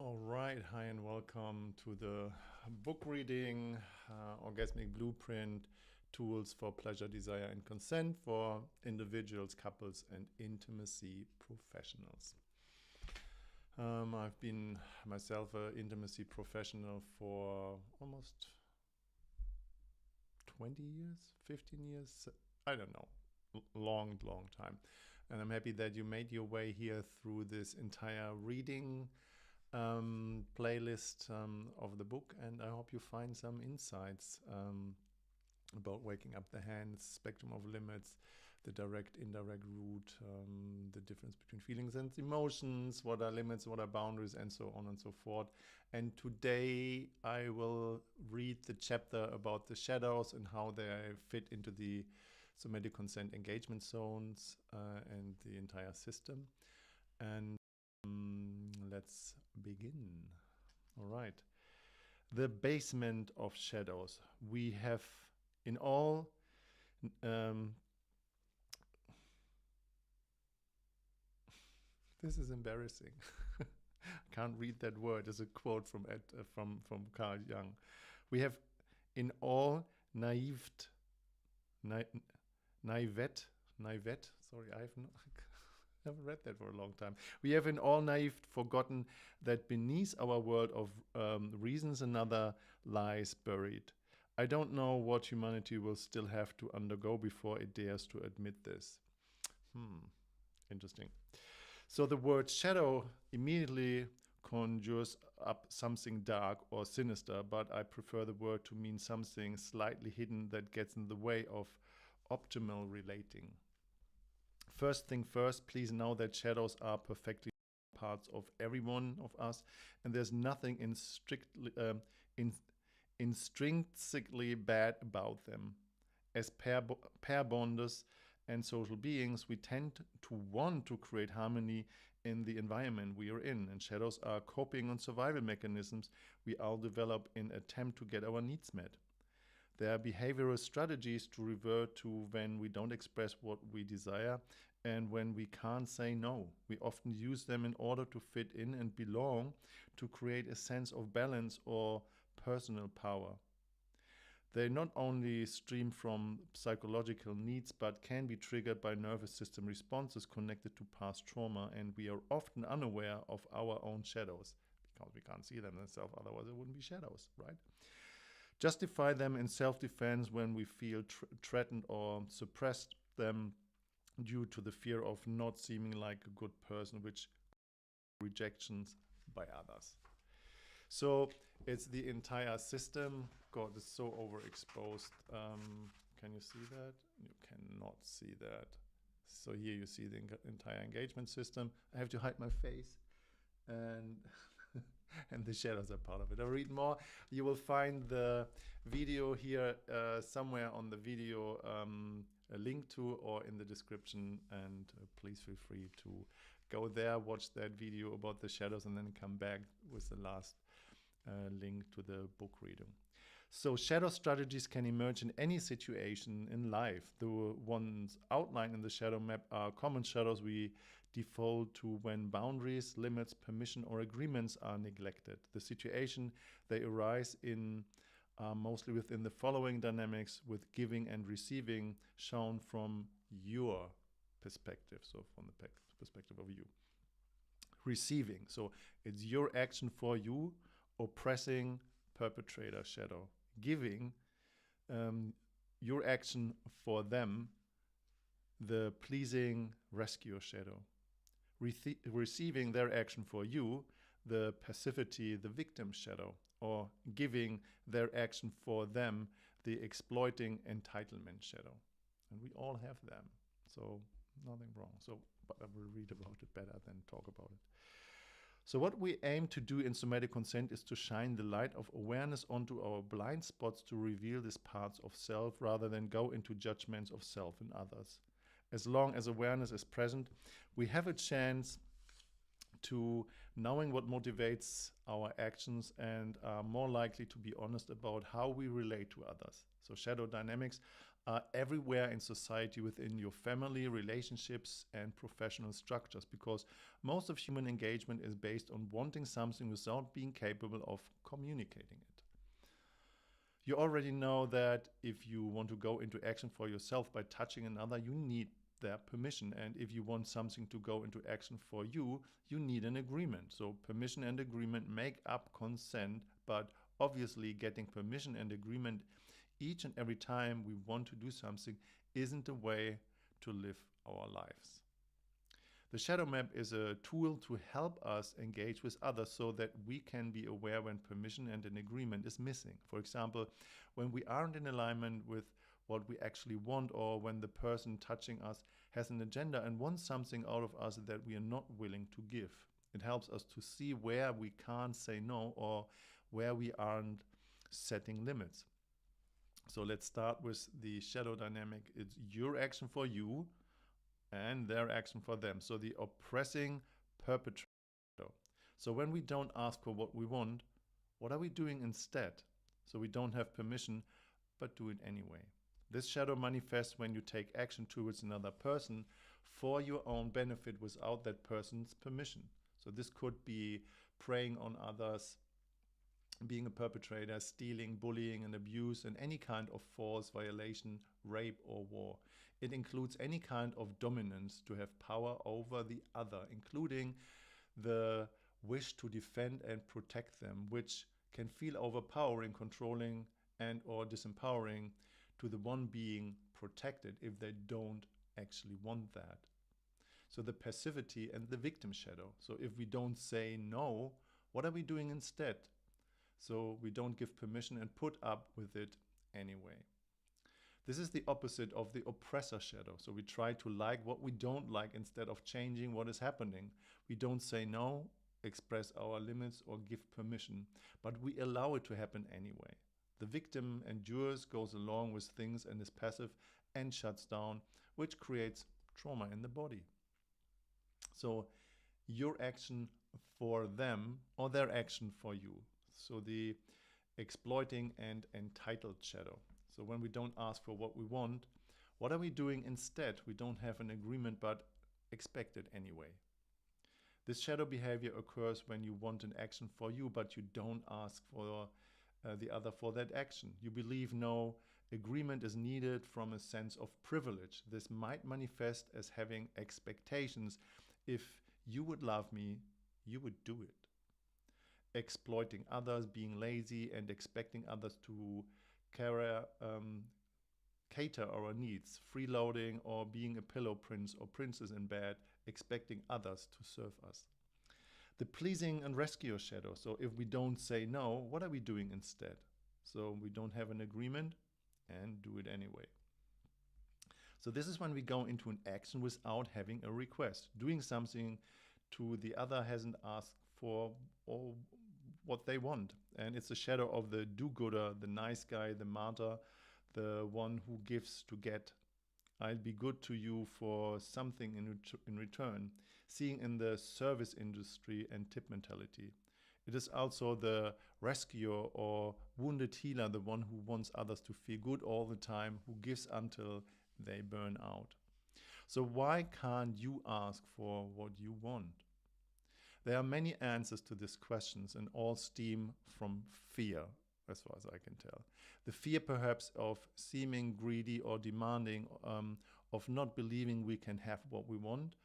All right, hi and welcome to the book reading, Orgasmic Blueprint, Tools for Pleasure, Desire and Consent for Individuals, Couples and Intimacy Professionals. I've been myself an intimacy professional for almost 20 years, 15 years, I don't know, long time. And I'm happy that you made your way here through this entire reading playlist of the book, and I hope you find some insights about waking up the hands, spectrum of limits, the direct, indirect route, the difference between feelings and emotions, what are limits, what are boundaries, and so on and so forth. And today I will read the chapter about the shadows and how they fit into the somatic consent engagement zones and the entire system. And let's begin. All right. The basement of shadows. We have in all this is embarrassing. I can't read that word. It's a quote from Carl Jung. We have in all naivete. Sorry, I have never read that for a long time. We have in all naive forgotten that beneath our world of reasons another lies buried. I don't know what humanity will still have to undergo before it dares to admit this. Interesting. So the word shadow immediately conjures up something dark or sinister, but I prefer the word to mean something slightly hidden that gets in the way of optimal relating. First thing first, please know that shadows are perfectly parts of every one of us, and there's nothing intrinsically bad about them. As pair bonders and social beings, we tend to want to create harmony in the environment we are in, and shadows are coping and survival mechanisms we all develop in attempt to get our needs met. There are behavioral strategies to revert to when we don't express what we desire and when we can't say no. We often use them in order to fit in and belong, to create a sense of balance or personal power. They not only stream from psychological needs, but can be triggered by nervous system responses connected to past trauma, and we are often unaware of our own shadows because we can't see them themselves, otherwise it wouldn't be shadows, right? Justify them in self-defense when we feel threatened or suppress them due to the fear of not seeming like a good person, which rejections by others. So it's the entire system. God, it's so overexposed. Can you see that? You cannot see that. So here you see the entire engagement system. I have to hide my face, and and the shadows are part of it. I'll read more. You will find the video here somewhere on the video, a link to, or in the description, and please feel free to go there, watch that video about the shadows, and then come back with the last link to the book reading. So shadow strategies can emerge in any situation in life. The ones outlined in the shadow map are common shadows we default to when boundaries, limits, permission, or agreements are neglected. The situation they arise in are mostly within the following dynamics, with giving and receiving shown from your perspective, so from the perspective of you. Receiving, so it's your action for you, oppressing perpetrator shadow. Giving, your action for them, the pleasing rescuer shadow. Receiving their action for you, the passivity, the victim shadow. Or giving their action for them, the exploiting entitlement shadow. And we all have them, so nothing wrong. So, but I will read about it better than talk about it. So what we aim to do in somatic consent is to shine the light of awareness onto our blind spots to reveal these parts of self rather than go into judgments of self and others. As long as awareness is present, we have a chance to knowing what motivates our actions and are more likely to be honest about how we relate to others. So shadow dynamics are everywhere in society, within your family, relationships, and professional structures, because most of human engagement is based on wanting something without being capable of communicating it. You already know that if you want to go into action for yourself by touching another, you need their permission. And if you want something to go into action for you, you need an agreement. So permission and agreement make up consent, but obviously getting permission and agreement each and every time we want to do something isn't the way to live our lives. The shadow map is a tool to help us engage with others so that we can be aware when permission and an agreement is missing. For example, when we aren't in alignment with what we actually want, or when the person touching us has an agenda and wants something out of us that we are not willing to give. It helps us to see where we can't say no or where we aren't setting limits. So let's start with the shadow dynamic. It's your action for you and their action for them. So the oppressing perpetrator. So when we don't ask for what we want, what are we doing instead? So we don't have permission, but do it anyway. This shadow manifests when you take action towards another person for your own benefit without that person's permission. So this could be preying on others, being a perpetrator, stealing, bullying, and abuse, and any kind of force, violation, rape, or war. It includes any kind of dominance to have power over the other, including the wish to defend and protect them, which can feel overpowering, controlling, and or disempowering to the one being protected if they don't actually want that. So the passivity and the victim shadow. So if we don't say no, what are we doing instead? So we don't give permission and put up with it anyway. This is the opposite of the oppressor shadow. So we try to like what we don't like instead of changing what is happening. We don't say no, express our limits, or give permission, but we allow it to happen anyway. The victim endures, goes along with things, and is passive and shuts down, which creates trauma in the body. So your action for them or their action for you. So the exploiting and entitled shadow. So when we don't ask for what we want, what are we doing instead? We don't have an agreement but expect it anyway. This shadow behavior occurs when you want an action for you but you don't ask for the other for that action. You believe no agreement is needed from a sense of privilege. This might manifest as having expectations. If you would love me, you would do it. Exploiting others, being lazy, and expecting others to cater our needs, freeloading, or being a pillow prince or princess in bed, expecting others to serve us. The pleasing and rescuer shadow. So if we don't say no, what are we doing instead? So we don't have an agreement and do it anyway. So this is when we go into an action without having a request, doing something to the other hasn't asked for or what they want. And it's the shadow of the do-gooder, the nice guy, the martyr, the one who gives to get. I'll be good to you for something in return, seeing in the service industry and tip mentality. It is also the rescuer or wounded healer, the one who wants others to feel good all the time, who gives until they burn out. So why can't you ask for what you want? There are many answers to these questions, and all stem from fear, as far as I can tell. The fear perhaps of seeming greedy or demanding, of not believing we can have what we want,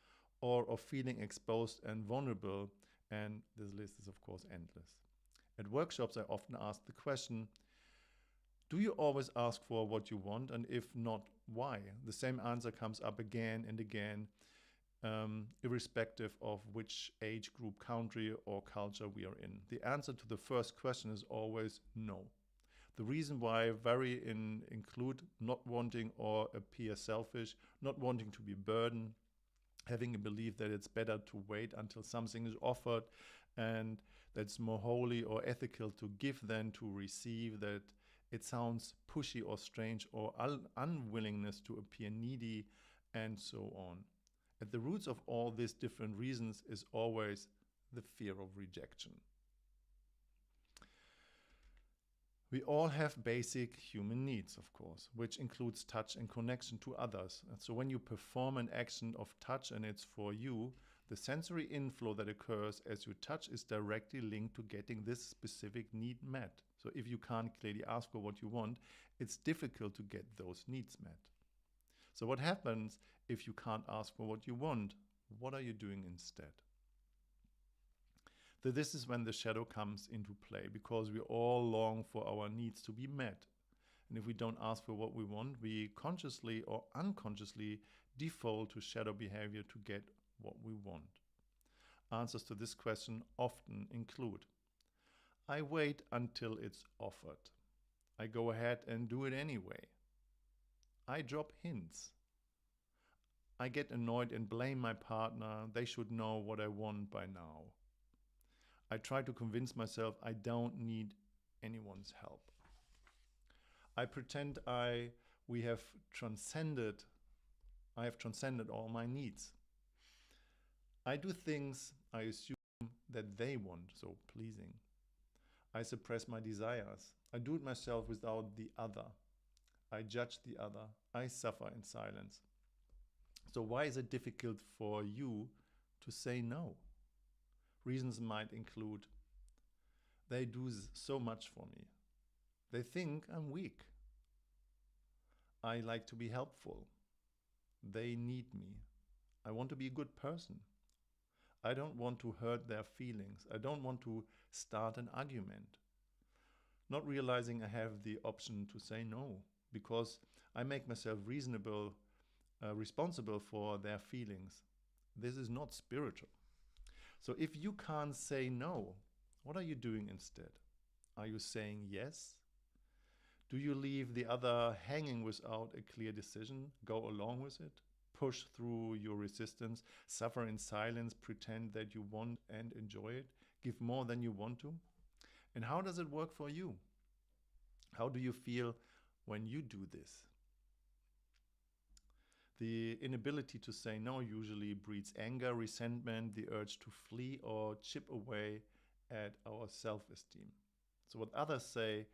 or of feeling exposed and vulnerable, and this list is of course endless. At workshops I often ask the question, do you always ask for what you want, and if not, why? The same answer comes up again and again, irrespective of which age group, country, or culture we are in. The answer to the first question is always no. The reason why vary include not wanting or appear selfish, not wanting to be burdened, having a belief that it's better to wait until something is offered, and that's more holy or ethical to give than to receive, that it sounds pushy or strange, or unwillingness to appear needy, and so on. At the roots of all these different reasons is always the fear of rejection. We all have basic human needs, of course, which includes touch and connection to others. And so when you perform an action of touch and it's for you, the sensory inflow that occurs as you touch is directly linked to getting this specific need met. So if you can't clearly ask for what you want, it's difficult to get those needs met. So what happens if you can't ask for what you want? What are you doing instead? So this is when the shadow comes into play, because we all long for our needs to be met. And if we don't ask for what we want, we consciously or unconsciously default to shadow behavior to get what we want. Answers to this question often include: I wait until it's offered. I go ahead and do it anyway. I drop hints. I get annoyed and blame my partner. They should know what I want by now. I try to convince myself I don't need anyone's help. I pretend I have transcended all my needs. I do things I assume that they want, so pleasing. I suppress my desires. I do it myself without the other. I judge the other. I suffer in silence. So why is it difficult for you to say no? Reasons might include: they do so much for me. They think I'm weak. I like to be helpful. They need me. I want to be a good person. I don't want to hurt their feelings. I don't want to start an argument. Not realizing I have the option to say no, because I make myself responsible for their feelings. This is not spiritual. So if you can't say no, what are you doing instead? Are you saying yes? Do you leave the other hanging without a clear decision? Go along with it? Push through your resistance? Suffer in silence? Pretend that you want and enjoy it? Give more than you want to? And how does it work for you? How do you feel when you do this? The inability to say no usually breeds anger, resentment, the urge to flee or chip away at our self-esteem. So what others say,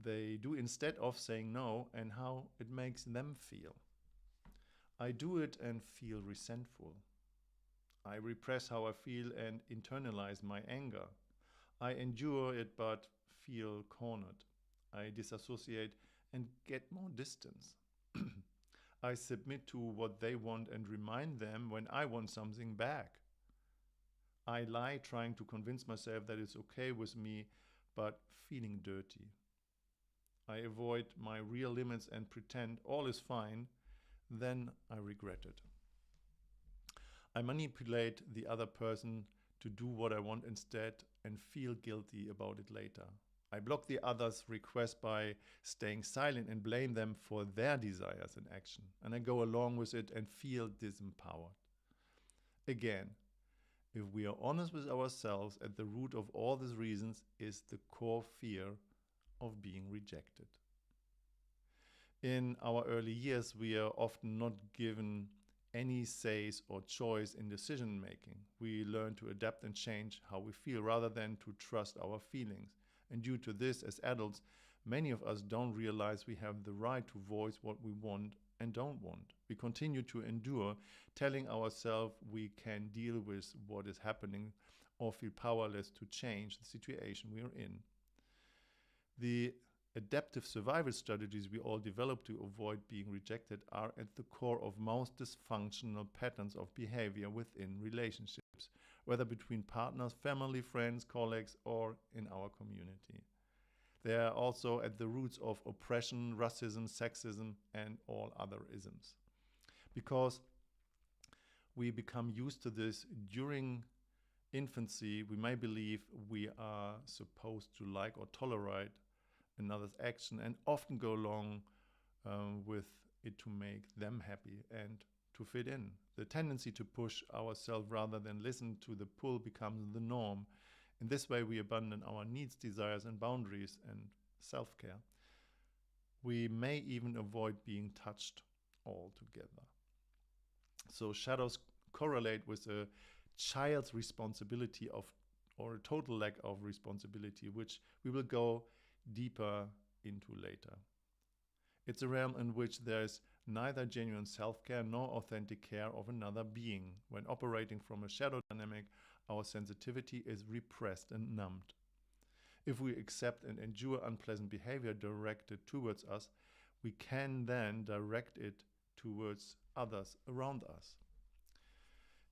they do instead of saying no, and how it makes them feel. I do it and feel resentful. I repress how I feel and internalize my anger. I endure it but feel cornered. I disassociate and get more distance. I submit to what they want and remind them when I want something back. I lie trying to convince myself that it's okay with me, but feeling dirty. I avoid my real limits and pretend all is fine, then I regret it. I manipulate the other person to do what I want instead and feel guilty about it later. I block the other's request by staying silent and blame them for their desires and action. And I go along with it and feel disempowered. Again, if we are honest with ourselves, at the root of all these reasons is the core fear of being rejected. In our early years, we are often not given any says or choice in decision making. We learn to adapt and change how we feel rather than to trust our feelings. And due to this, as adults, many of us don't realize we have the right to voice what we want and don't want. We continue to endure, telling ourselves we can deal with what is happening or feel powerless to change the situation we are in. The adaptive survival strategies we all develop to avoid being rejected are at the core of most dysfunctional patterns of behavior within relationships, whether between partners, family, friends, colleagues, or in our community. They are also at the roots of oppression, racism, sexism, and all other isms. Because we become used to this during infancy, we may believe we are supposed to like or tolerate another's action and often go along with it to make them happy and to fit in. The tendency to push ourselves rather than listen to the pull becomes the norm. In this way, we abandon our needs, desires, and boundaries and self-care. We may even avoid being touched altogether. So shadows correlate with a child's responsibility of or a total lack of responsibility, which we will go deeper into later. It's a realm in which there's neither genuine self-care nor authentic care of another being. When operating from a shadow dynamic, our sensitivity is repressed and numbed. If we accept and endure unpleasant behavior directed towards us, we can then direct it towards others around us.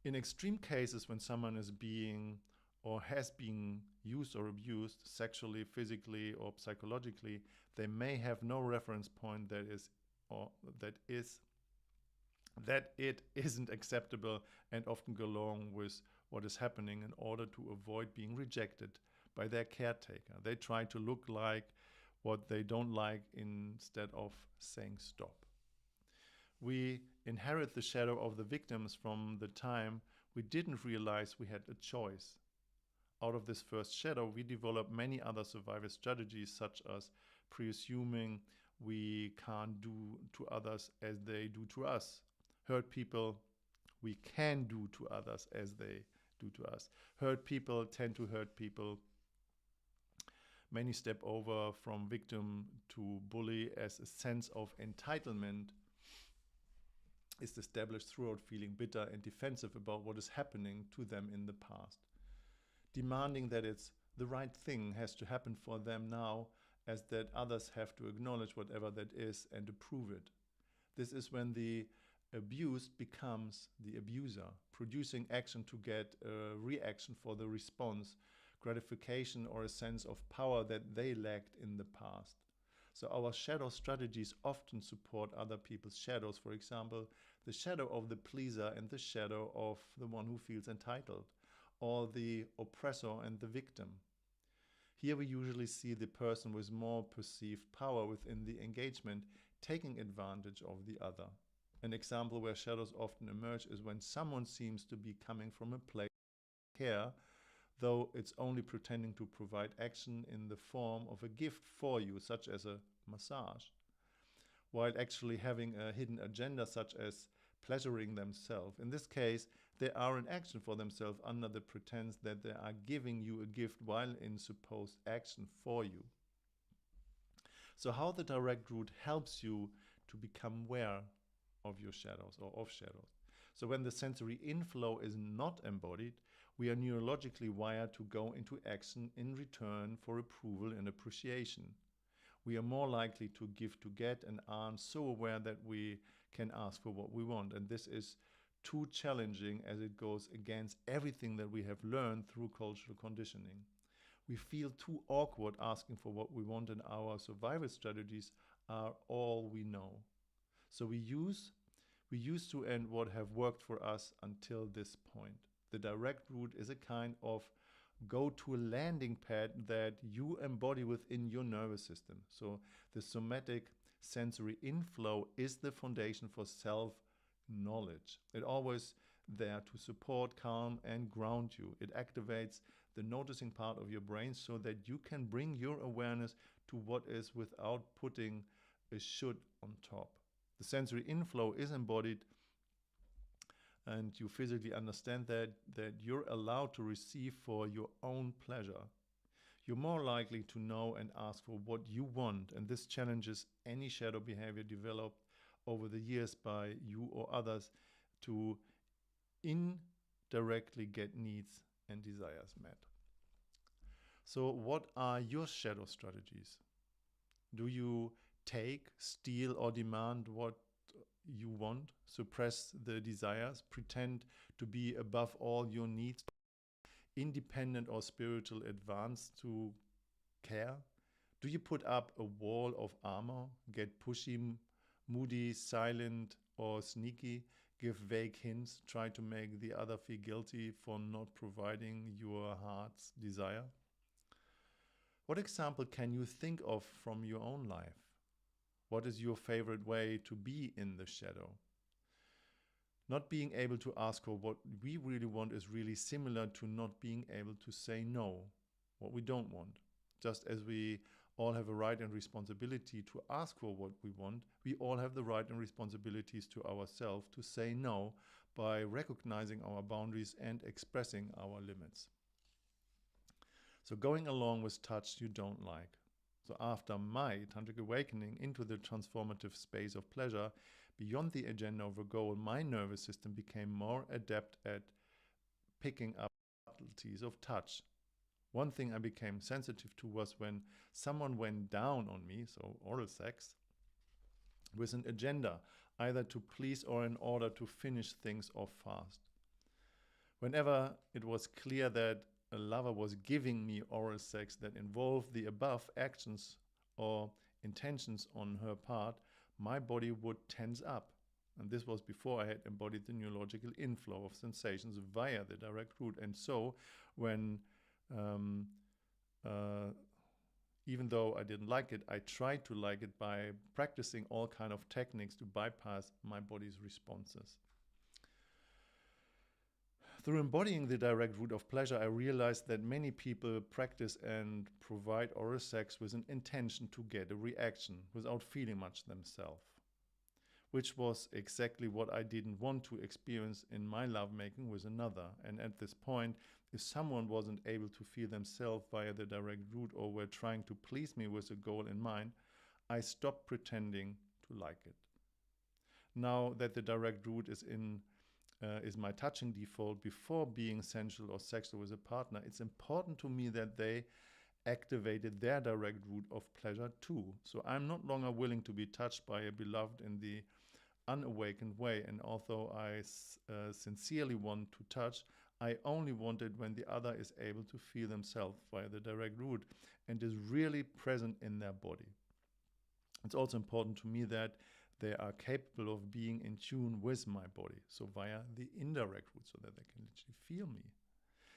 In extreme cases, when someone is being or has been used or abused sexually, physically, or psychologically, they may have no reference point that it isn't acceptable, and often go along with what is happening in order to avoid being rejected by their caretaker. They try to look like what they don't like instead of saying stop. We inherit the shadow of the victims from the time we didn't realize we had a choice. Out of this first shadow, we develop many other survival strategies, such as presuming we can't do to others as they do to us. Hurt people we can do to others as they do to us. Hurt people tend to hurt people. Many step over from victim to bully, as a sense of entitlement is established throughout feeling bitter and defensive about what is happening to them in the past. Demanding that it's the right thing has to happen for them now, as that others have to acknowledge whatever that is and approve it. This is when the abused becomes the abuser, producing action to get a reaction for the response, gratification, or a sense of power that they lacked in the past. So our shadow strategies often support other people's shadows. For example, the shadow of the pleaser and the shadow of the one who feels entitled, or the oppressor and the victim. Here we usually see the person with more perceived power within the engagement taking advantage of the other. An example where shadows often emerge is when someone seems to be coming from a place of care, though it's only pretending to provide action in the form of a gift for you, such as a massage, while actually having a hidden agenda, such as pleasuring themselves. In this case, they are in action for themselves under the pretense that they are giving you a gift while in supposed action for you. So how the direct route helps you to become aware of your shadows or of shadows. So when the sensory inflow is not embodied, we are neurologically wired to go into action in return for approval and appreciation. We are more likely to give to get and aren't so aware that we can ask for what we want. And this is too challenging, as it goes against everything that we have learned through cultural conditioning. We feel too awkward asking for what we want, and our survival strategies are all we know. So we used to end what have worked for us until this point. The direct route is a kind of go-to landing pad that you embody within your nervous system. So the somatic sensory inflow is the foundation for self-knowledge. It always there to support, calm, and ground you. It activates the noticing part of your brain so that you can bring your awareness to what is without putting a should on top. The sensory inflow is embodied, and you physically understand that you're allowed to receive for your own pleasure. You're more likely to know and ask for what you want, and this challenges any shadow behavior developed over the years by you or others to indirectly get needs and desires met. So what are your shadow strategies? Do you take, steal, or demand what you want, suppress the desires, pretend to be above all your needs, independent or spiritual advance to care? Do you put up a wall of armor, get pushy, moody, silent, or sneaky, give vague hints, try to make the other feel guilty for not providing your heart's desire? What example can you think of from your own life? What is your favorite way to be in the shadow? Not being able to ask for what we really want is really similar to not being able to say no, what we don't want. Just as we all have a right and responsibility to ask for what we want, we all have the right and responsibilities to ourselves to say no by recognizing our boundaries and expressing our limits. So going along with touch you don't like. So after my tantric awakening into the transformative space of pleasure, beyond the agenda of a goal, my nervous system became more adept at picking up subtleties of touch. One thing I became sensitive to was when someone went down on me, so oral sex, with an agenda, either to please or in order to finish things off fast. Whenever it was clear that a lover was giving me oral sex that involved the above actions or intentions on her part, my body would tense up. And this was before I had embodied the neurological inflow of sensations via the direct route. And so when even though I didn't like it, I tried to like it by practicing all kind of techniques to bypass my body's responses. Through embodying the direct route of pleasure, I realized that many people practice and provide oral sex with an intention to get a reaction without feeling much themselves, which was exactly what I didn't want to experience in my lovemaking with another. And at this point, if someone wasn't able to feel themselves via the direct route or were trying to please me with a goal in mind, I stopped pretending to like it. Now that the direct route is my touching default before being sensual or sexual with a partner, it's important to me that they activated their direct route of pleasure too. So I'm not longer willing to be touched by a beloved in the unawakened way, and although I sincerely want to touch, I only want it when the other is able to feel themselves via the direct route and is really present in their body. It's also important to me that they are capable of being in tune with my body, so via the indirect route, so that they can literally feel me,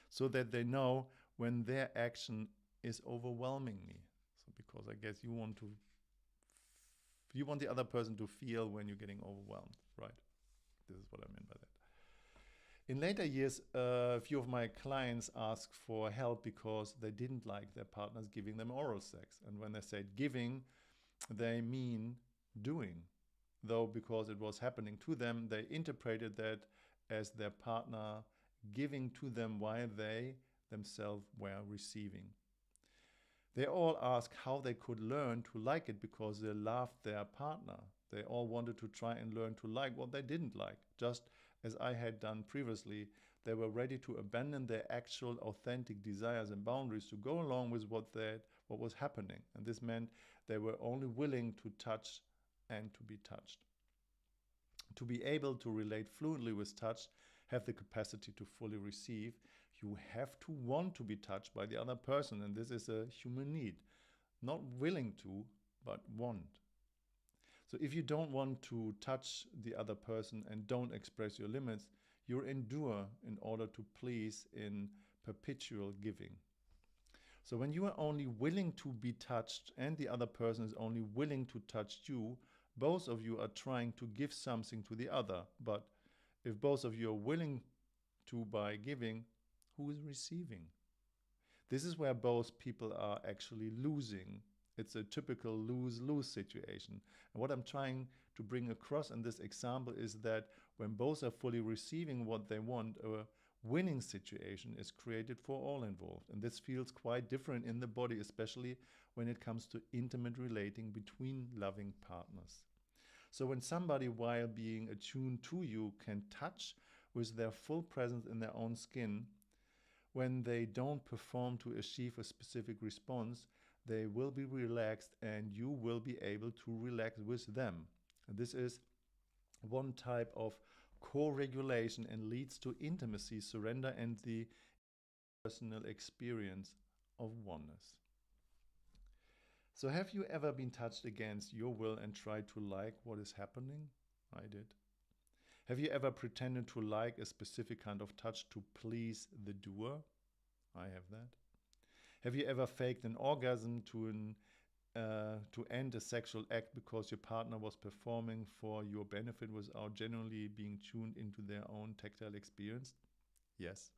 so that they know when their action is overwhelming me. So because I guess you want the other person to feel when you're getting overwhelmed, right? This is what I meant by that. In later years, a few of my clients asked for help because they didn't like their partners giving them oral sex. And when they said giving, they mean doing. Though because it was happening to them, they interpreted that as their partner giving to them while they themselves were receiving. They all asked how they could learn to like it because they loved their partner. They all wanted to try and learn to like what they didn't like. Just as I had done previously, they were ready to abandon their actual authentic desires and boundaries to go along with what was happening. And this meant they were only willing to touch and to be touched. To be able to relate fluently with touch, have the capacity to fully receive, you have to want to be touched by the other person, and this is a human need. Not willing to, but want. So if you don't want to touch the other person and don't express your limits, you endure in order to please in perpetual giving. So when you are only willing to be touched and the other person is only willing to touch you, both of you are trying to give something to the other. But if both of you are willing to by giving, who is receiving? This is where both people are actually losing. It's a typical lose-lose situation. And what I'm trying to bring across in this example is that when both are fully receiving what they want, a winning situation is created for all involved. And this feels quite different in the body, especially when it comes to intimate relating between loving partners. So when somebody, while being attuned to you, can touch with their full presence in their own skin, when they don't perform to achieve a specific response, they will be relaxed and you will be able to relax with them. And this is one type of co-regulation and leads to intimacy, surrender, and the personal experience of oneness. So have you ever been touched against your will and tried to like what is happening? I did. Have you ever pretended to like a specific kind of touch to please the doer? I have that. Have you ever faked an orgasm to end a sexual act because your partner was performing for your benefit without genuinely being tuned into their own tactile experience? Yes.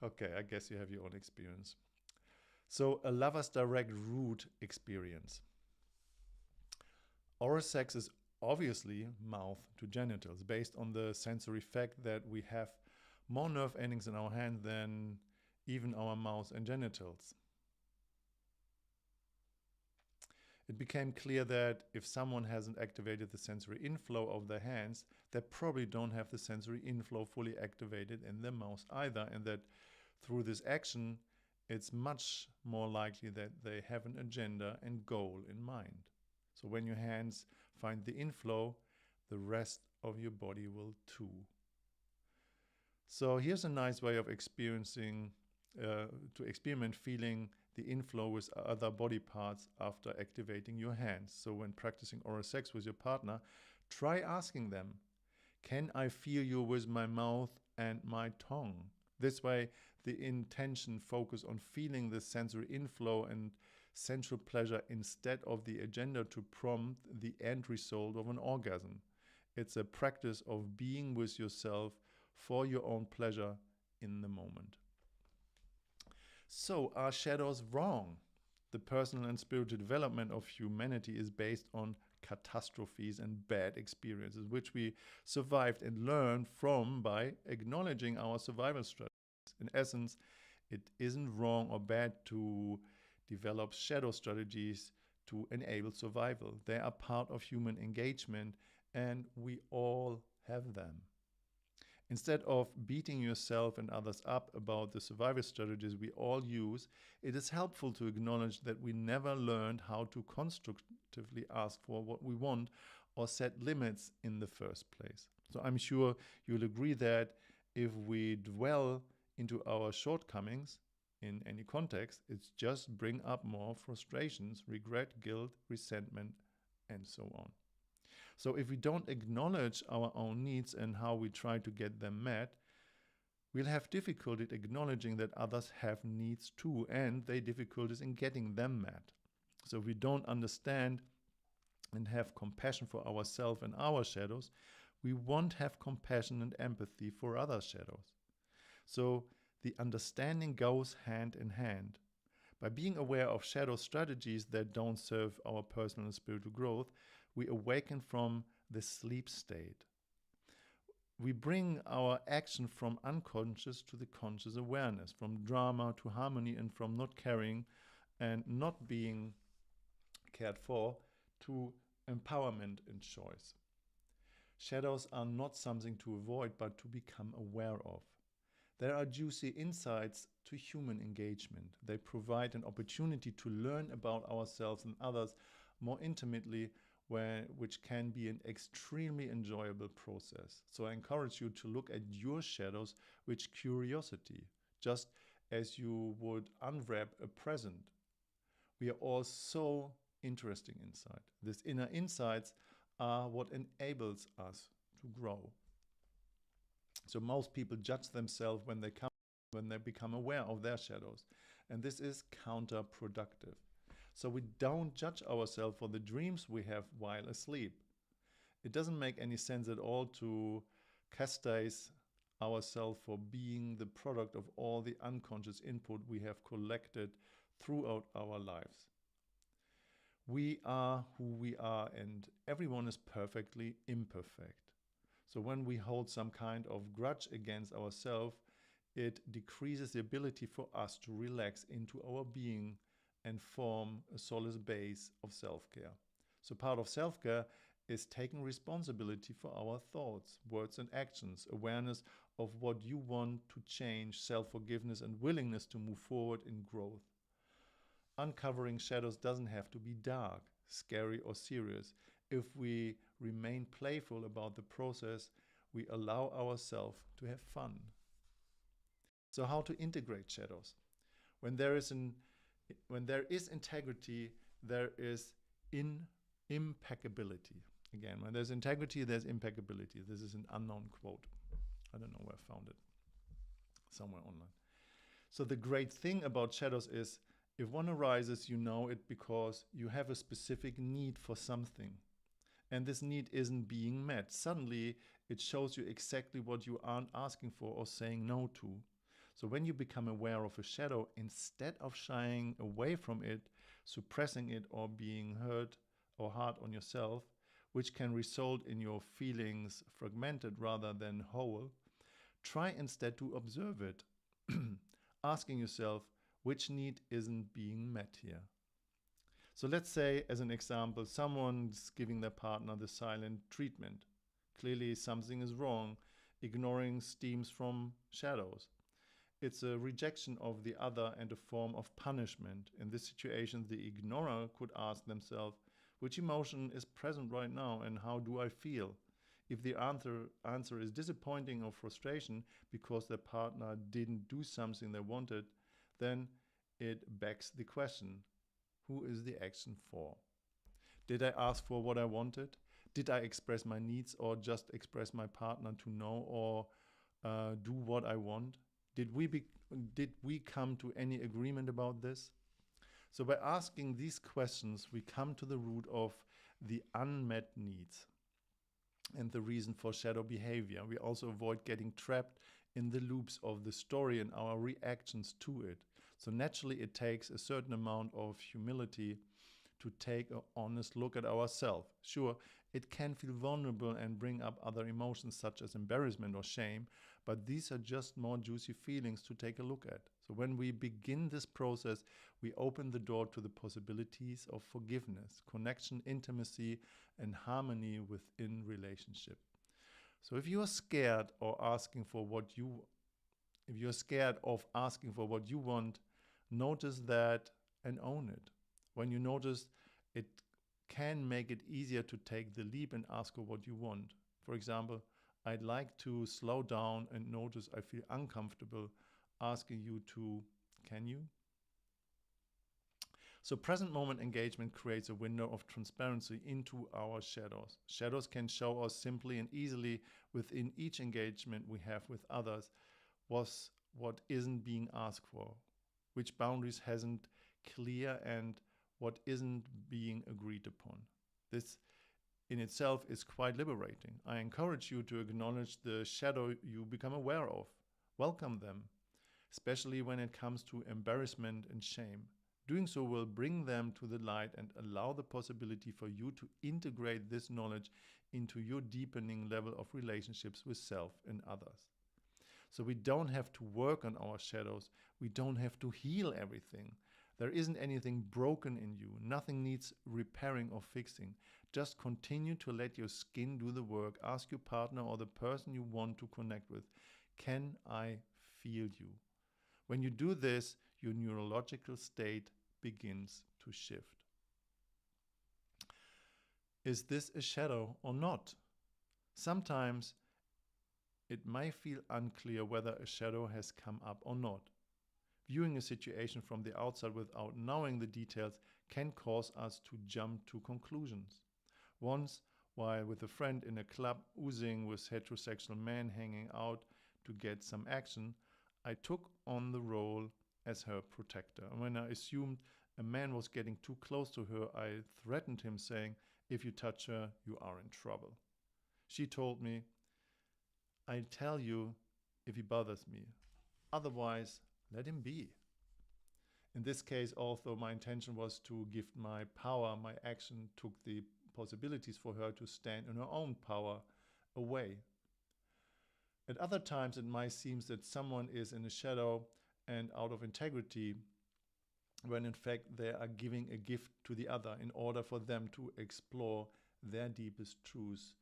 Okay, I guess you have your own experience. So a lover's direct route experience. Oral sex is obviously mouth to genitals, based on the sensory fact that we have more nerve endings in our hand than even our mouth and genitals. It became clear that if someone hasn't activated the sensory inflow of their hands, they probably don't have the sensory inflow fully activated in their mouth either, and that through this action, it's much more likely that they have an agenda and goal in mind. So when your hands find the inflow, the rest of your body will too. So here's a nice way of experiencing, to experiment feeling the inflow with other body parts after activating your hands. So when practicing oral sex with your partner, try asking them, can I feel you with my mouth and my tongue? This way, the intention focus on feeling the sensory inflow and sensual pleasure instead of the agenda to prompt the end result of an orgasm. It's a practice of being with yourself for your own pleasure in the moment. So, are shadows wrong? The personal and spiritual development of humanity is based on catastrophes and bad experiences, which we survived and learned from by acknowledging our survival strategies. In essence, it isn't wrong or bad to develop shadow strategies to enable survival. They are part of human engagement, and we all have them. Instead of beating yourself and others up about the survival strategies we all use, it is helpful to acknowledge that we never learned how to constructively ask for what we want or set limits in the first place. So I'm sure you'll agree that if we dwell into our shortcomings in any context, it's just bring up more frustrations, regret, guilt, resentment, and so on. So if we don't acknowledge our own needs and how we try to get them met, we'll have difficulty acknowledging that others have needs too, and they difficulties in getting them met. So if we don't understand and have compassion for ourselves and our shadows, we won't have compassion and empathy for other shadows. So the understanding goes hand in hand. By being aware of shadow strategies that don't serve our personal and spiritual growth, we awaken from the sleep state. We bring our action from unconscious to the conscious awareness, from drama to harmony, and from not caring and not being cared for to empowerment and choice. Shadows are not something to avoid, but to become aware of. There are juicy insights to human engagement. They provide an opportunity to learn about ourselves and others more intimately, which can be an extremely enjoyable process. So I encourage you to look at your shadows with curiosity, just as you would unwrap a present. We are all so interesting inside. These inner insights are what enables us to grow. So most people judge themselves when they become aware of their shadows, and this is counterproductive. So we don't judge ourselves for the dreams we have while asleep. It doesn't make any sense at all to chastise ourselves for being the product of all the unconscious input we have collected throughout our lives. We are who we are, and everyone is perfectly imperfect. So when we hold some kind of grudge against ourselves, it decreases the ability for us to relax into our being and form a solid base of self-care. So part of self-care is taking responsibility for our thoughts, words, and actions, awareness of what you want to change, self-forgiveness, and willingness to move forward in growth. Uncovering shadows doesn't have to be dark, scary, or serious. If we remain playful about the process, we allow ourselves to have fun. So how to integrate shadows? When there is integrity, there is impeccability. Again, when there's integrity, there's impeccability. This is an unknown quote. I don't know where I found it. Somewhere online. So the great thing about shadows is, if one arises, you know it because you have a specific need for something. And this need isn't being met. Suddenly, it shows you exactly what you aren't asking for or saying no to. So when you become aware of a shadow, instead of shying away from it, suppressing it, or being hurt or hard on yourself, which can result in your feelings fragmented rather than whole, try instead to observe it. asking yourself which need isn't being met here. So let's say, as an example, someone's giving their partner the silent treatment. Clearly something is wrong. Ignoring stems from shadows. It's a rejection of the other and a form of punishment. In this situation, the ignorer could ask themselves, which emotion is present right now and how do I feel? If the answer is disappointing or frustration because their partner didn't do something they wanted, then it begs the question, who is the action for? Did I ask for what I wanted? Did I express my needs or just express my partner to know or do what I want? Did we come to any agreement about this? So by asking these questions, we come to the root of the unmet needs and the reason for shadow behavior. We also avoid getting trapped in the loops of the story and our reactions to it. So naturally, it takes a certain amount of humility to take an honest look at ourselves. Sure, it can feel vulnerable and bring up other emotions such as embarrassment or shame, but these are just more juicy feelings to take a look at. So when we begin this process, we open the door to the possibilities of forgiveness, connection, intimacy, and harmony within relationship. So if you are scared of asking for what you want, notice that and own it. When you notice, it can make it easier to take the leap and ask for what you want. For example, I'd like to slow down and notice I feel uncomfortable asking you to, can you? So present moment engagement creates a window of transparency into our shadows. Shadows can show us simply and easily within each engagement we have with others was what isn't being asked for, which boundaries hasn't clear, and what isn't being agreed upon. This in itself is quite liberating. I encourage you to acknowledge the shadow you become aware of. Welcome them, especially when it comes to embarrassment and shame. Doing so will bring them to the light and allow the possibility for you to integrate this knowledge into your deepening level of relationships with self and others. So we don't have to work on our shadows. We don't have to heal everything. There isn't anything broken in you. Nothing needs repairing or fixing. Just continue to let your skin do the work. Ask your partner or the person you want to connect with, can I feel you? When you do this, your neurological state begins to shift. Is this a shadow or not? Sometimes it may feel unclear whether a shadow has come up or not. Viewing a situation from the outside without knowing the details can cause us to jump to conclusions. Once, while with a friend in a club oozing with heterosexual men hanging out to get some action, I took on the role as her protector. And when I assumed a man was getting too close to her, I threatened him, saying, "If you touch her, you are in trouble." She told me, "I'll tell you if he bothers me. Otherwise, let him be." In this case, although my intention was to give my power, my action took the possibilities for her to stand in her own power away. At other times, it might seem that someone is in a shadow and out of integrity, when in fact they are giving a gift to the other in order for them to explore their deepest truths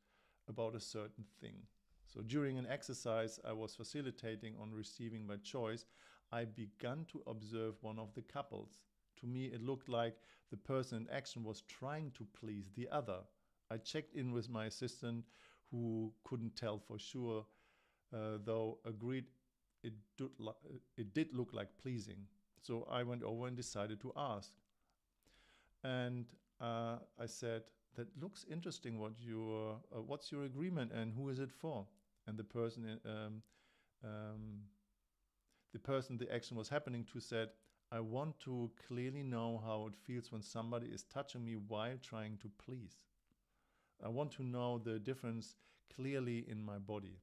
about a certain thing. So during an exercise I was facilitating on receiving by choice, I began to observe one of the couples. To me, it looked like the person in action was trying to please the other. I checked in with my assistant, who couldn't tell for sure, though agreed it did look like pleasing. So I went over and decided to ask. And I said, "That looks interesting. What's your agreement and who is it for?" And the person the action was happening to said, "I want to clearly know how it feels when somebody is touching me while trying to please. I want to know the difference clearly in my body."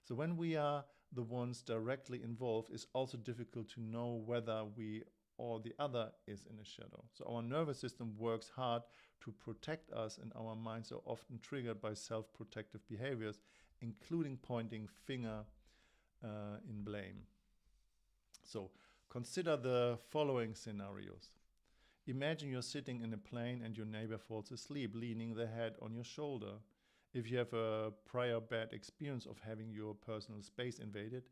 So when we are the ones directly involved, it's also difficult to know whether we or the other is in a shadow. So our nervous system works hard to protect us, and our minds are often triggered by self-protective behaviors, including pointing finger in blame. So consider the following scenarios. Imagine you're sitting in a plane and your neighbor falls asleep, leaning their head on your shoulder. If you have a prior bad experience of having your personal space invaded,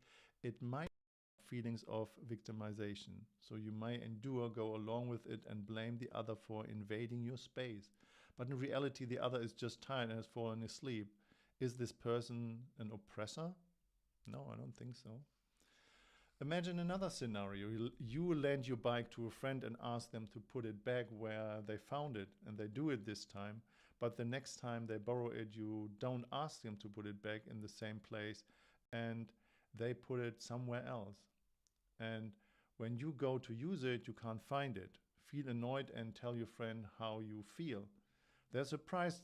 it might have feelings of victimization. So you might endure, go along with it, and blame the other for invading your space. But in reality, the other is just tired and has fallen asleep. Is this person an oppressor? No, I don't think so. Imagine another scenario. You lend your bike to a friend and ask them to put it back where they found it, and they do it this time. But the next time they borrow it, you don't ask them to put it back in the same place, and they put it somewhere else. And when you go to use it, you can't find it. Feel annoyed and tell your friend how you feel. They're surprised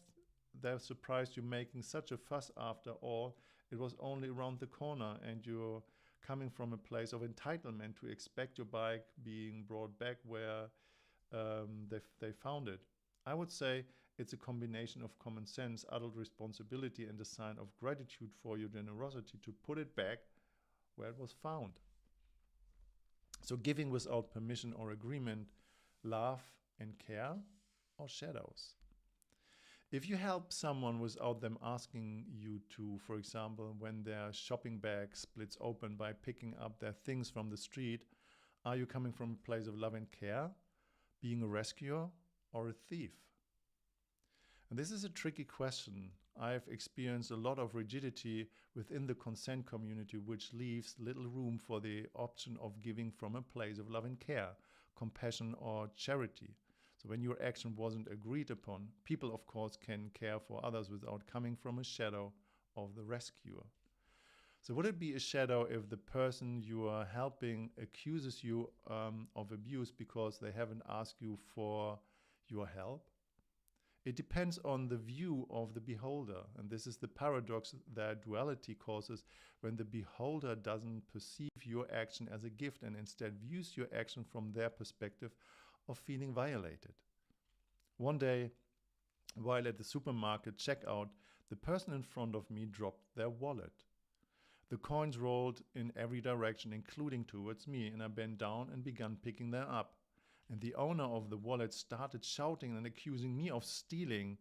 you're making such a fuss. After all, it was only around the corner, and you're coming from a place of entitlement to expect your bike being brought back where they found it. I would say it's a combination of common sense, adult responsibility, and a sign of gratitude for your generosity to put it back where it was found. So giving without permission or agreement, love and care, or shadows. If you help someone without them asking you to, for example, when their shopping bag splits open by picking up their things from the street, are you coming from a place of love and care, being a rescuer, or a thief? And this is a tricky question. I've experienced a lot of rigidity within the consent community, which leaves little room for the option of giving from a place of love and care, compassion, or charity. So when your action wasn't agreed upon, people, of course, can care for others without coming from a shadow of the rescuer. So would it be a shadow if the person you are helping accuses you of abuse because they haven't asked you for your help? It depends on the view of the beholder. And this is the paradox that duality causes when the beholder doesn't perceive your action as a gift and instead views your action from their perspective of feeling violated. One day, while at the supermarket checkout, the person in front of me dropped their wallet. The coins rolled in every direction, including towards me, and I bent down and began picking them up. And the owner of the wallet started shouting and accusing me of stealing.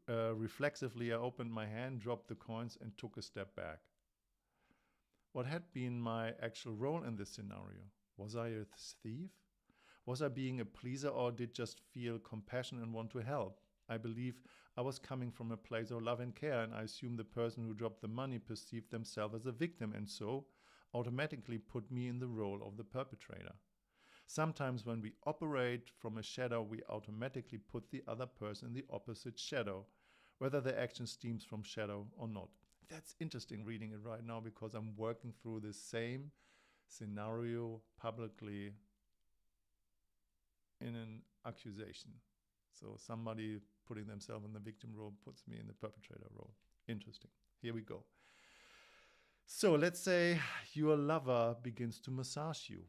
Reflexively, I opened my hand, dropped the coins, and took a step back. What had been my actual role in this scenario? Was I a thief? Was I being a pleaser, or did just feel compassion and want to help? I believe I was coming from a place of love and care, and I assume the person who dropped the money perceived themselves as a victim and so automatically put me in the role of the perpetrator. Sometimes when we operate from a shadow, we automatically put the other person in the opposite shadow, whether the action stems from shadow or not. That's interesting reading it right now because I'm working through the same scenario publicly in an accusation. So somebody putting themselves in the victim role puts me in the perpetrator role. Interesting. Here we go. So let's say your lover begins to massage you.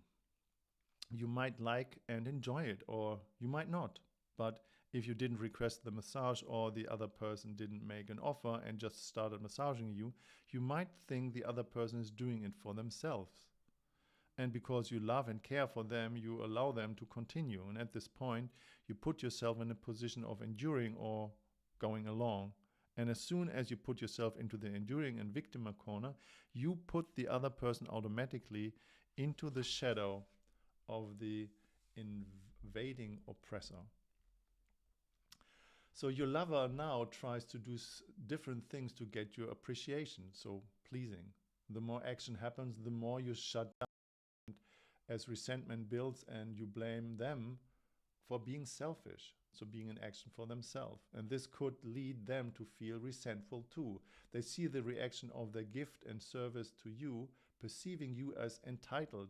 You might like and enjoy it, or you might not. But if you didn't request the massage, or the other person didn't make an offer and just started massaging you, you might think the other person is doing it for themselves. And because you love and care for them, you allow them to continue. And at this point, you put yourself in a position of enduring or going along. And as soon as you put yourself into the enduring and victim corner, you put the other person automatically into the shadow of the invading oppressor. So your lover now tries to do different things to get your appreciation, so pleasing. The more action happens, the more you shut down. As resentment builds and you blame them for being selfish, so being in action for themselves. And this could lead them to feel resentful too. They see the reaction of their gift and service to you, perceiving you as entitled,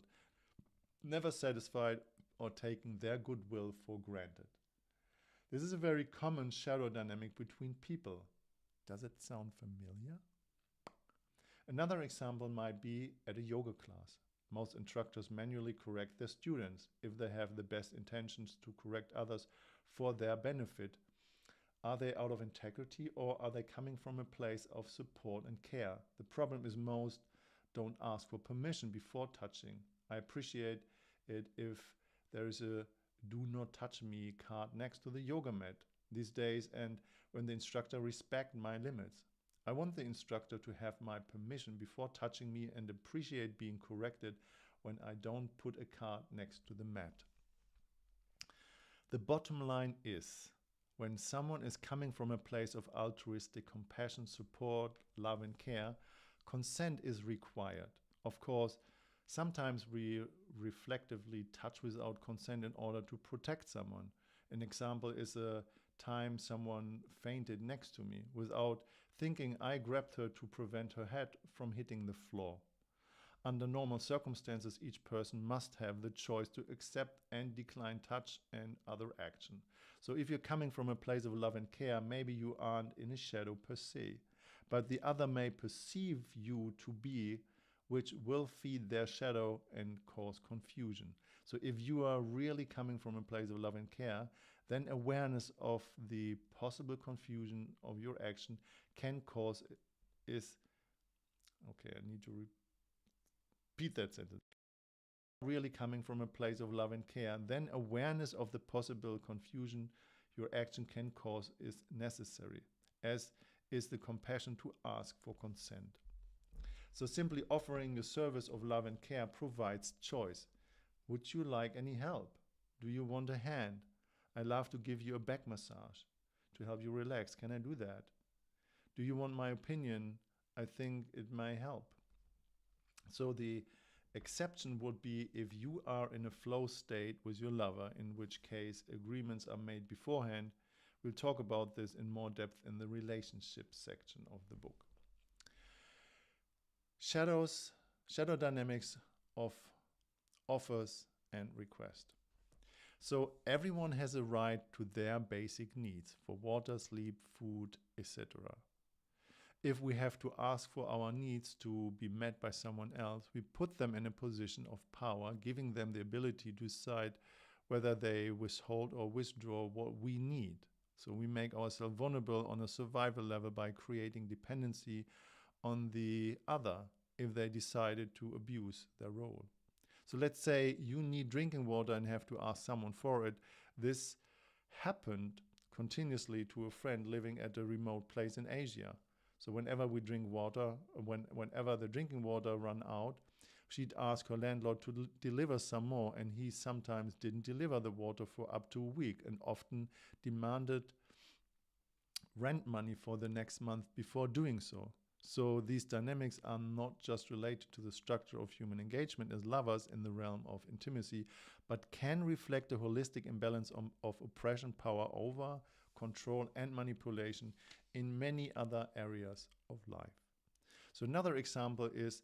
never satisfied, or taking their goodwill for granted. This is a very common shadow dynamic between people. Does it sound familiar? Another example might be at a yoga class. Most instructors manually correct their students if they have the best intentions to correct others for their benefit. Are they out of integrity, or are they coming from a place of support and care? The problem is most don't ask for permission before touching. I appreciate it if there is a do not touch me card next to the yoga mat these days, and when the instructor respects my limits. I want the instructor to have my permission before touching me and appreciate being corrected when I don't put a card next to the mat. The bottom line is, when someone is coming from a place of altruistic compassion, support, love and care, consent is required. Of course, sometimes we reflectively touch without consent in order to protect someone. An example is a time someone fainted next to me. Without thinking, I grabbed her to prevent her head from hitting the floor. Under normal circumstances, each person must have the choice to accept and decline touch and other action. So if you're coming from a place of love and care, maybe you aren't in a shadow per se, but the other may perceive you to be, which will feed their shadow and cause confusion. So if you are really coming from a place of love and care, then awareness of the possible confusion of your action can cause okay, I need to repeat that sentence. Really coming from a place of love and care, then awareness of the possible confusion your action can cause is necessary, as is the compassion to ask for consent. So simply offering the service of love and care provides choice. Would you like any help? Do you want a hand? I love to give you a back massage to help you relax. Can I do that? Do you want my opinion? I think it may help. So the exception would be if you are in a flow state with your lover, in which case agreements are made beforehand. We'll talk about this in more depth in the relationship section of the book. Shadow dynamics of offers and request. So everyone has a right to their basic needs for water, sleep, food, etc. If we have to ask for our needs to be met by someone else, we put them in a position of power, giving them the ability to decide whether they withhold or withdraw what we need. So we make ourselves vulnerable on a survival level by creating dependency on the other if they decided to abuse their role. So let's say you need drinking water and have to ask someone for it. This happened continuously to a friend living at a remote place in Asia. So whenever we drink water, whenever the drinking water ran out, she'd ask her landlord to deliver some more, and he sometimes didn't deliver the water for up to a week and often demanded rent money for the next month before doing so. So these dynamics are not just related to the structure of human engagement as lovers in the realm of intimacy, but can reflect a holistic imbalance of oppression, power over, control, and manipulation in many other areas of life. So another example is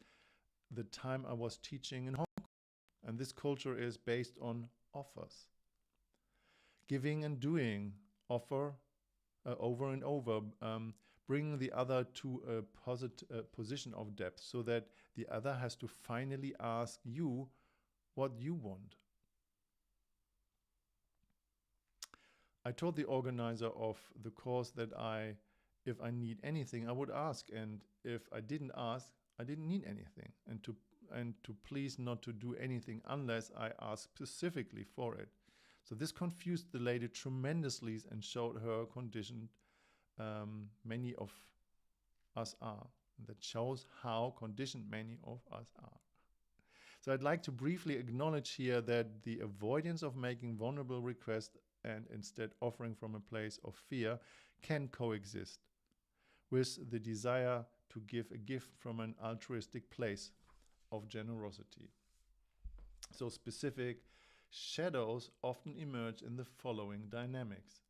the time I was teaching in Hong Kong, and this culture is based on offers. Giving and doing, offer over and over, bring the other to a position of depth so that the other has to finally ask you what you want. I told the organizer of the course that if I need anything, I would ask, and if I didn't ask, I didn't need anything, and to please not to do anything unless I ask specifically for it. So this confused the lady tremendously and showed her conditioned many of us are. That shows how conditioned many of us are. So I'd like to briefly acknowledge here that the avoidance of making vulnerable requests and instead offering from a place of fear can coexist with the desire to give a gift from an altruistic place of generosity. So specific shadows often emerge in the following dynamics.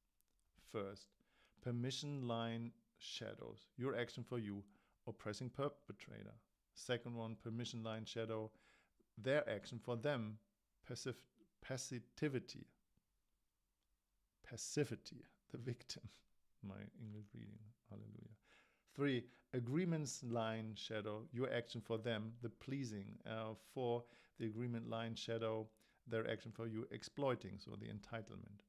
First, permission line shadows, your action for you, oppressing perpetrator. Second one, permission line shadow, their action for them, passivity, the victim. My English reading, hallelujah. 3, agreements line shadow, your action for them, the pleasing. 4, the agreement line shadow, their action for you, exploiting, so the entitlement.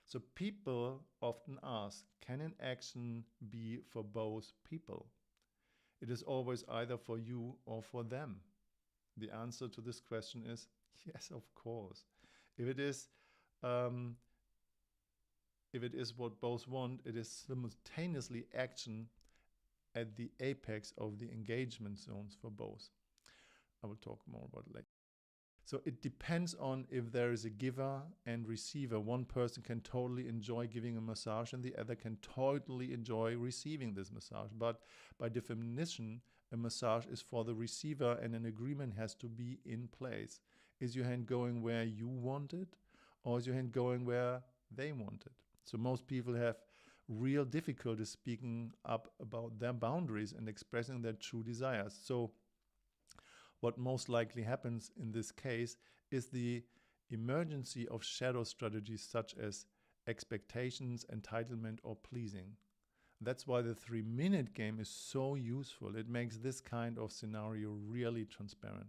So people often ask, can an action be for both people? It is always either for you or for them. The answer to this question is yes, of course. If it is what both want, it is simultaneously action at the apex of the engagement zones for both. I will talk more about it later. So it depends on if there is a giver and receiver. One person can totally enjoy giving a massage and the other can totally enjoy receiving this massage. But by definition, a massage is for the receiver and an agreement has to be in place. Is your hand going where you want it, or is your hand going where they want it? So most people have real difficulty speaking up about their boundaries and expressing their true desires. So what most likely happens in this case is the emergency of shadow strategies such as expectations, entitlement, or pleasing. That's why the 3-minute game is so useful. It makes this kind of scenario really transparent.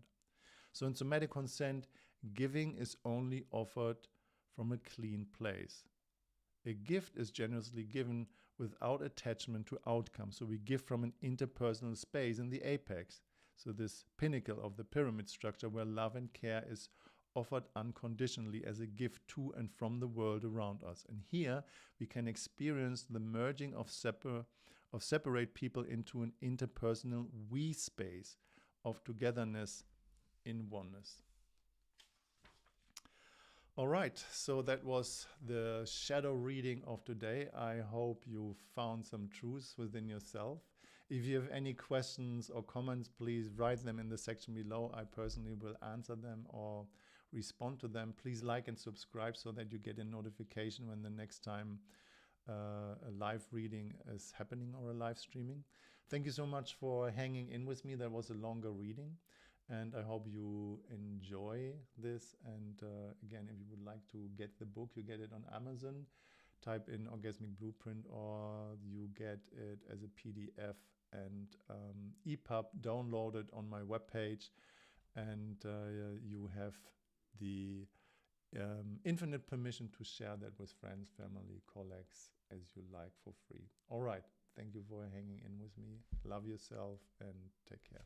So in somatic consent, giving is only offered from a clean place. A gift is generously given without attachment to outcome. So we give from an interpersonal space in the apex. So this pinnacle of the pyramid structure where love and care is offered unconditionally as a gift to and from the world around us. And here we can experience the merging of separate people into an interpersonal we space of togetherness in oneness. All right, so that was the shadow reading of today. I hope you found some truths within yourself. If you have any questions or comments, please write them in the section below. I personally will answer them or respond to them. Please like and subscribe so that you get a notification when the next time a live reading is happening or a live streaming. Thank you so much for hanging in with me. That was a longer reading. And I hope you enjoy this. And again, if you would like to get the book, you get it on Amazon. Type in Orgasmic Blueprint, or you get it as a PDF and EPUB downloaded on my webpage. And you have the infinite permission to share that with friends, family, colleagues, as you like, for free. All right. Thank you for hanging in with me. Love yourself and take care.